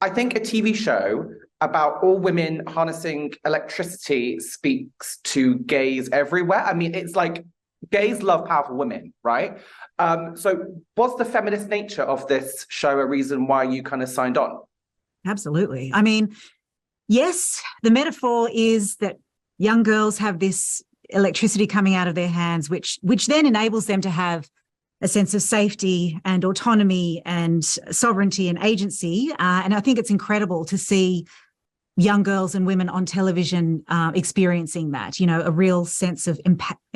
I think a TV show about all women harnessing electricity speaks to gays everywhere. I mean, it's like gays love powerful women, right? So was the feminist nature of this show a reason why you kind of signed on? Absolutely. I mean, yes, the metaphor is that young girls have this electricity coming out of their hands, which then enables them to have a sense of safety and autonomy and sovereignty and agency. And I think it's incredible to see young girls and women on television experiencing that, a real sense of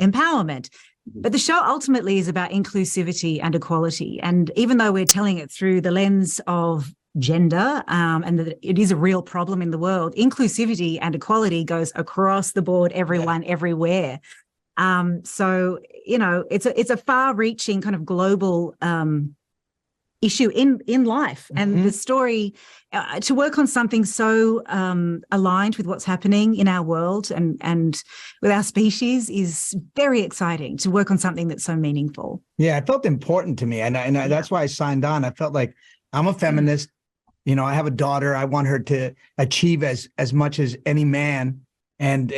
empowerment. But the show ultimately is about inclusivity and equality. And even though we're telling it through the lens of gender and that it is a real problem in the world, inclusivity and equality goes across the board, everyone, everywhere. So, it's a far-reaching kind of global issue in life. And the story, to work on something so aligned with what's happening in our world and with our species is very exciting, to work on something that's so meaningful. Yeah, it felt important to me. And that's why I signed on. I felt like I'm a feminist. I have a daughter. I want her to achieve as much as any man. And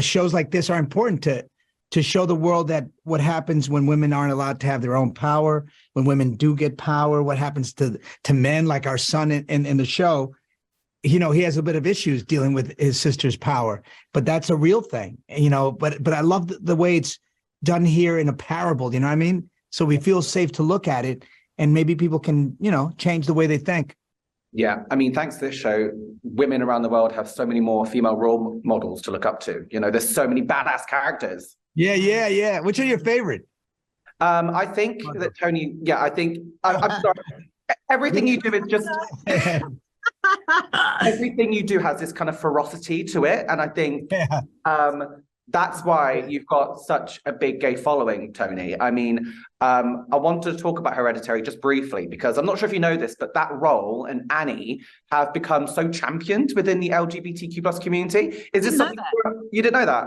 shows like this are important to show the world that what happens when women aren't allowed to have their own power, when women do get power, what happens to men, like our son in the show. He has a bit of issues dealing with his sister's power, but that's a real thing, but I love the way it's done here in a parable, you know what I mean? So we feel safe to look at it, and maybe people can, change the way they think. Yeah, I mean, thanks to this show, women around the world have so many more female role models to look up to. There's so many badass characters. Yeah. Which are your favorite? I think that Toni, I'm sorry. Everything you do is just, everything you do has this kind of ferocity to it. And I think that's why you've got such a big gay following, Toni. I mean, I wanted to talk about Hereditary just briefly, because I'm not sure if you know this, but that role and Annie have become so championed within the LGBTQ plus community. Is this something you didn't know that?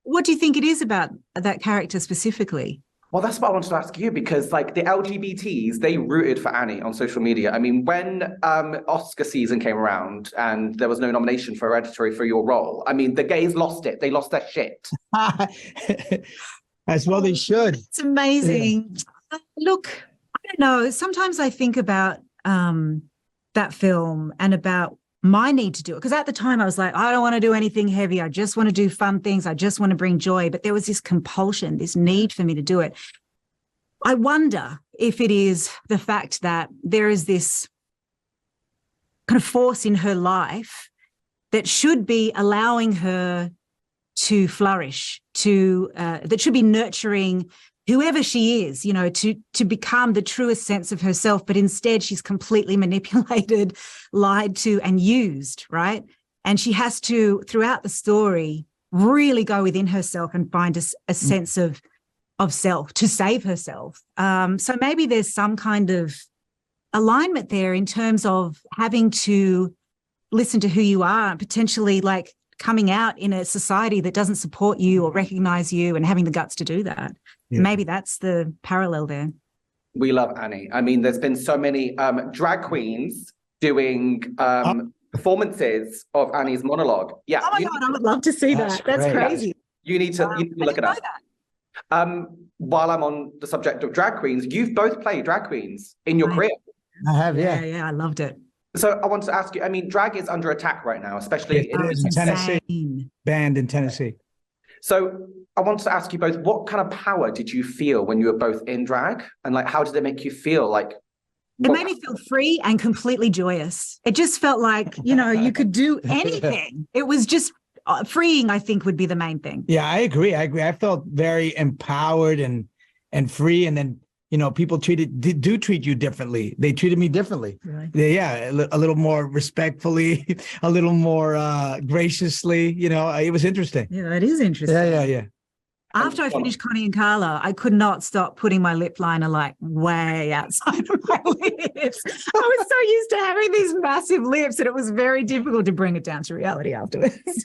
What do you think it is about that character specifically? Well, that's what I wanted to ask you, because the LGBTs, they rooted for Annie on social media. I mean, when Oscar season came around and there was no nomination for Hereditary for your role, I mean, the gays lost it. They lost their shit. As well they should. It's amazing. Yeah. Look, I don't know. Sometimes I think about that film and about my need to do it. Because at the time I was like, I don't want to do anything heavy. I just want to do fun things. I just want to bring joy. But there was this compulsion, this need for me to do it. I wonder if it is the fact that there is this kind of force in her life that should be allowing her to flourish, that should be nurturing whoever she is, to become the truest sense of herself, but instead she's completely manipulated, lied to, and used, right? And she has to, throughout the story, really go within herself and find a sense of self to save herself. So maybe there's some kind of alignment there in terms of having to listen to who you are and potentially coming out in a society that doesn't support you or recognize you and having the guts to do that. Yeah. Maybe that's the parallel there. We love Annie. I mean, there's been so many drag queens doing performances of Annie's monologue. Yeah. Oh my God, I would love to see that. That's crazy. You need to look it up. While I'm on the subject of drag queens, you've both played drag queens in your career. I have, yeah. Yeah, I loved it. So I want to ask you, I mean, drag is under attack right now, especially in Tennessee, banned in Tennessee. So I wanted to ask you both, what kind of power did you feel when you were both in drag? And how did it make you feel? It made me feel free and completely joyous. It just felt like, you could do anything. It was just freeing, I think, would be the main thing. Yeah, I agree. I felt very empowered and free. And then, people do treat you differently. They treated me differently. Right. Yeah, a little more respectfully, a little more graciously. It was interesting. Yeah, it is interesting. Yeah. After I finished Connie and Carla, I could not stop putting my lip liner way outside of my lips. I was so used to having these massive lips that it was very difficult to bring it down to reality afterwards.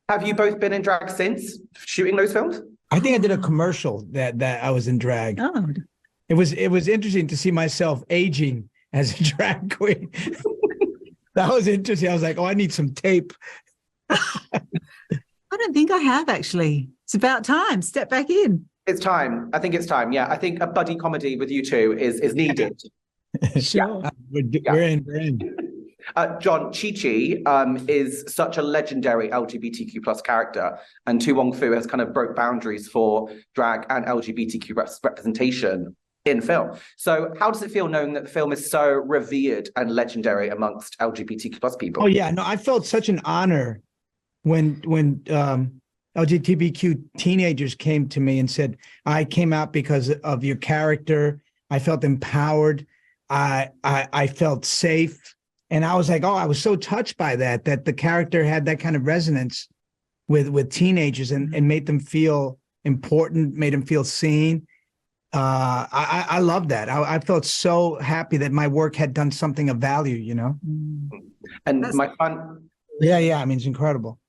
Have you both been in drag since shooting those films? I think I did a commercial that I was in drag. Oh. It was interesting to see myself aging as a drag queen. That was interesting. I was like, oh, I need some tape. I don't think I have actually. It's about time. Step back in. It's time. I think it's time. Yeah, I think a buddy comedy with you two is needed. Sure. We're in. John, Chi-Chi is such a legendary LGBTQ plus character, and To Wong Foo has kind of broke boundaries for drag and LGBTQ representation in film. So how does it feel knowing that the film is so revered and legendary amongst LGBTQ plus people? Oh yeah, no, I felt such an honor when LGBTQ teenagers came to me and said, I came out because of your character. I felt empowered. I felt safe. And I was like, oh, I was so touched by that the character had that kind of resonance with teenagers and made them feel important, made them feel seen. I love that. I felt so happy that my work had done something of value, you know? And my fun. Yeah. I mean, it's incredible.